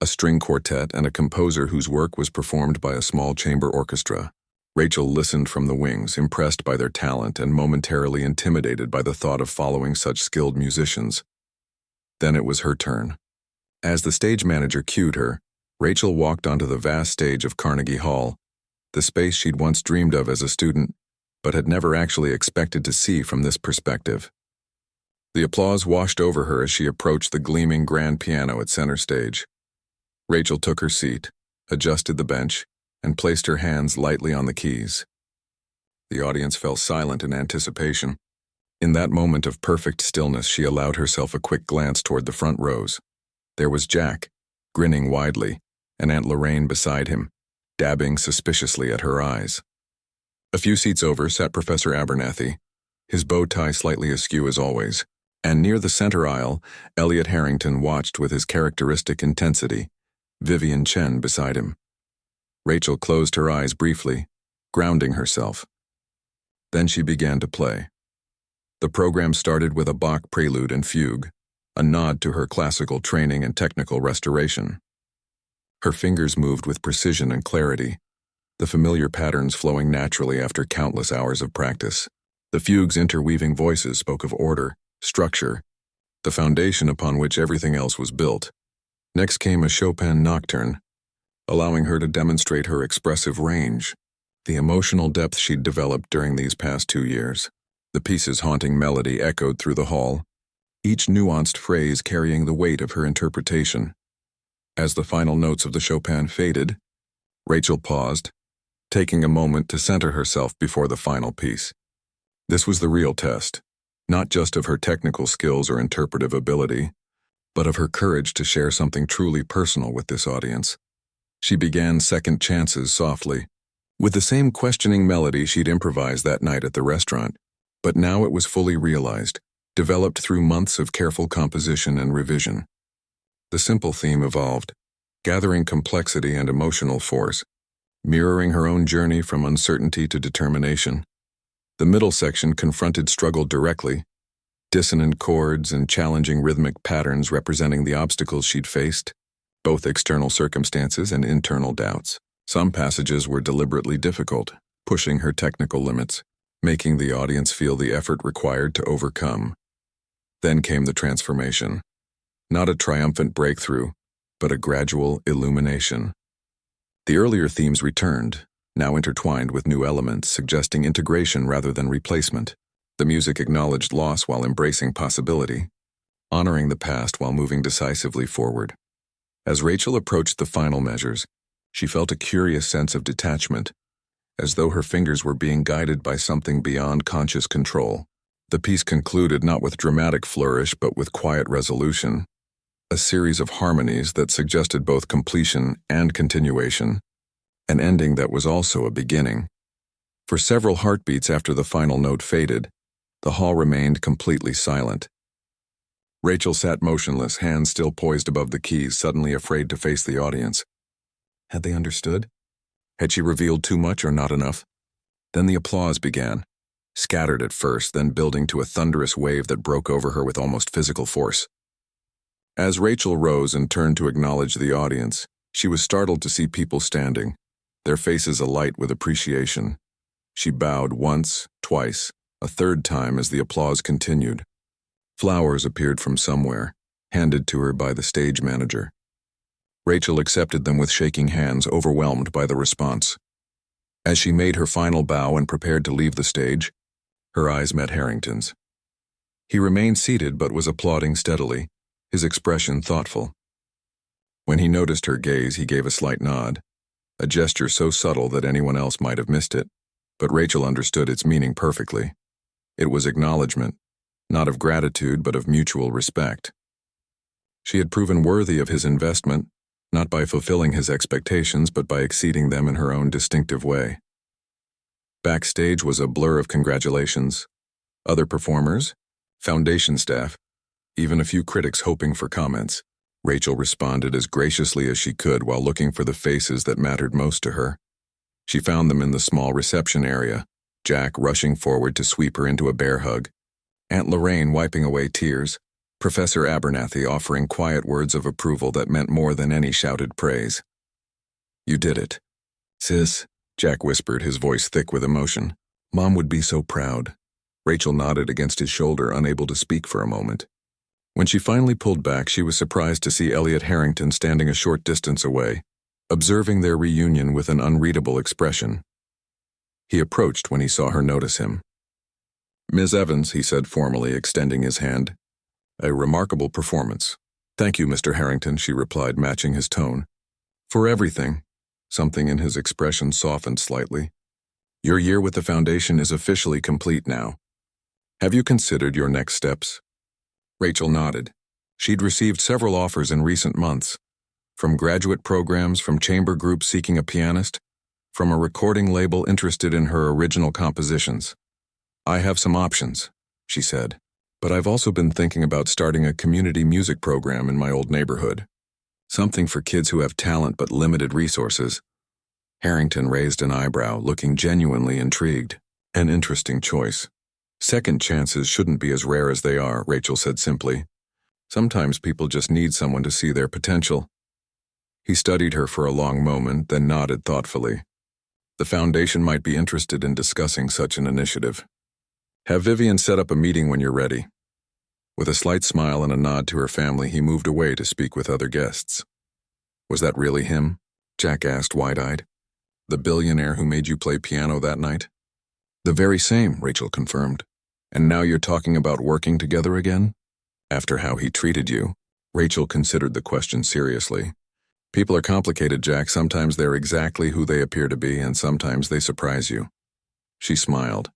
a string quartet, and a composer whose work was performed by a small chamber orchestra. Rachel listened from the wings, impressed by their talent and momentarily intimidated by the thought of following such skilled musicians. Then it was her turn. As the stage manager cued her, Rachel walked onto the vast stage of Carnegie Hall, the space she'd once dreamed of as a student, but had never actually expected to see from this perspective. The applause washed over her as she approached the gleaming grand piano at center stage. Rachel took her seat, adjusted the bench, and placed her hands lightly on the keys. The audience fell silent in anticipation. In that moment of perfect stillness, she allowed herself a quick glance toward the front rows. There was Jack, grinning widely, and Aunt Lorraine beside him, dabbing suspiciously at her eyes. A few seats over sat Professor Abernathy, his bow tie slightly askew as always, and near the center aisle, Elliot Harrington watched with his characteristic intensity, Vivian Chen beside him. Rachel closed her eyes briefly, grounding herself. Then she began to play. The program started with a Bach prelude and fugue, a nod to her classical training and technical restoration. Her fingers moved with precision and clarity, the familiar patterns flowing naturally after countless hours of practice. The fugue's interweaving voices spoke of order, structure, the foundation upon which everything else was built. Next came a Chopin nocturne, allowing her to demonstrate her expressive range, the emotional depth she'd developed during these past 2 years. The piece's haunting melody echoed through the hall, each nuanced phrase carrying the weight of her interpretation. As the final notes of the Chopin faded, Rachel paused, taking a moment to center herself before the final piece. This was the real test, not just of her technical skills or interpretive ability, but of her courage to share something truly personal with this audience. She began Second Chances softly, with the same questioning melody she'd improvised that night at the restaurant, but now it was fully realized, developed through months of careful composition and revision. The simple theme evolved, gathering complexity and emotional force, mirroring her own journey from uncertainty to determination. The middle section confronted struggle directly, dissonant chords and challenging rhythmic patterns representing the obstacles she'd faced, both external circumstances and internal doubts. Some passages were deliberately difficult, pushing her technical limits, making the audience feel the effort required to overcome. Then came the transformation. Not a triumphant breakthrough, but a gradual illumination. The earlier themes returned, now intertwined with new elements, suggesting integration rather than replacement. The music acknowledged loss while embracing possibility, honoring the past while moving decisively forward. As Rachel approached the final measures, she felt a curious sense of detachment, as though her fingers were being guided by something beyond conscious control. The piece concluded not with dramatic flourish but with quiet resolution, a series of harmonies that suggested both completion and continuation, an ending that was also a beginning. For several heartbeats after the final note faded, the hall remained completely silent. Rachel sat motionless, hands still poised above the keys, suddenly afraid to face the audience. Had they understood? Had she revealed too much or not enough? Then the applause began, scattered at first, then building to a thunderous wave that broke over her with almost physical force. As Rachel rose and turned to acknowledge the audience, she was startled to see people standing, their faces alight with appreciation. She bowed once, twice, a third time as the applause continued. Flowers appeared from somewhere, handed to her by the stage manager. Rachel accepted them with shaking hands, overwhelmed by the response. As she made her final bow and prepared to leave the stage, her eyes met Harrington's. He remained seated but was applauding steadily, his expression thoughtful. When he noticed her gaze, he gave a slight nod, a gesture so subtle that anyone else might have missed it, but Rachel understood its meaning perfectly. It was acknowledgement, not of gratitude but of mutual respect. She had proven worthy of his investment, not by fulfilling his expectations but by exceeding them in her own distinctive way. Backstage was a blur of congratulations. Other performers, foundation staff, even a few critics hoping for comments. Rachel responded as graciously as she could while looking for the faces that mattered most to her. She found them in the small reception area, Jack rushing forward to sweep her into a bear hug, Aunt Lorraine wiping away tears, Professor Abernathy offering quiet words of approval that meant more than any shouted praise. "You did it, sis," Jack whispered, his voice thick with emotion. "Mom would be so proud." Rachel nodded against his shoulder, unable to speak for a moment. When she finally pulled back, she was surprised to see Elliot Harrington standing a short distance away, observing their reunion with an unreadable expression. He approached when he saw her notice him. "Ms. Evans," he said formally, extending his hand. "A remarkable performance." "Thank you, Mr. Harrington," she replied, matching his tone. "For everything." Something in his expression softened slightly. "Your year with the foundation is officially complete now. Have you considered your next steps?" Rachel nodded. She'd received several offers in recent months, from graduate programs, from chamber groups seeking a pianist, from a recording label interested in her original compositions. "I have some options," she said, "but I've also been thinking about starting a community music program in my old neighborhood. Something for kids who have talent but limited resources." Harrington raised an eyebrow, looking genuinely intrigued. "An interesting choice. Second chances shouldn't be as rare as they are," Rachel said simply. "Sometimes people just need someone to see their potential." He studied her for a long moment, then nodded thoughtfully. "The foundation might be interested in discussing such an initiative. Have Vivian set up a meeting when you're ready." With a slight smile and a nod to her family, he moved away to speak with other guests. "Was that really him?" Jack asked, wide-eyed. "The billionaire who made you play piano that night?" "The very same," Rachel confirmed. "And now you're talking about working together again?" "After how he treated you?" Rachel considered the question seriously. "People are complicated, Jack. Sometimes they're exactly who they appear to be, and sometimes they surprise you." She smiled.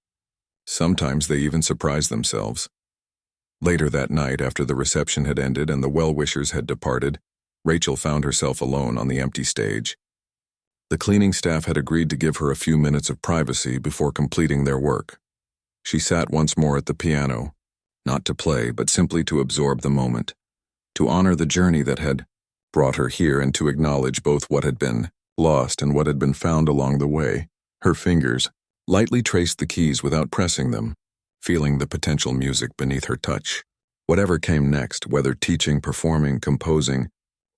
"Sometimes they even surprise themselves." Later that night, after the reception had ended and the well-wishers had departed, Rachel found herself alone on the empty stage. The cleaning staff had agreed to give her a few minutes of privacy before completing their work. She sat once more at the piano, not to play, but simply to absorb the moment, to honor the journey that had brought her here and to acknowledge both what had been lost and what had been found along the way. Her fingers lightly traced the keys without pressing them, feeling the potential music beneath her touch. Whatever came next, whether teaching, performing, composing,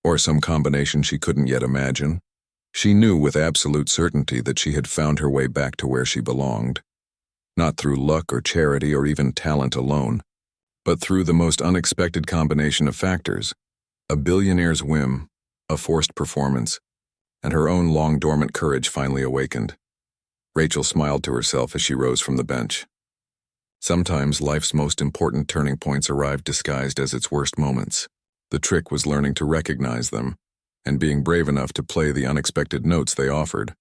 or some combination she couldn't yet imagine, she knew with absolute certainty that she had found her way back to where she belonged. Not through luck or charity or even talent alone, but through the most unexpected combination of factors: a billionaire's whim, a forced performance, and her own long-dormant courage finally awakened. Rachel smiled to herself as she rose from the bench. Sometimes life's most important turning points arrive disguised as its worst moments. The trick was learning to recognize them, and being brave enough to play the unexpected notes they offered.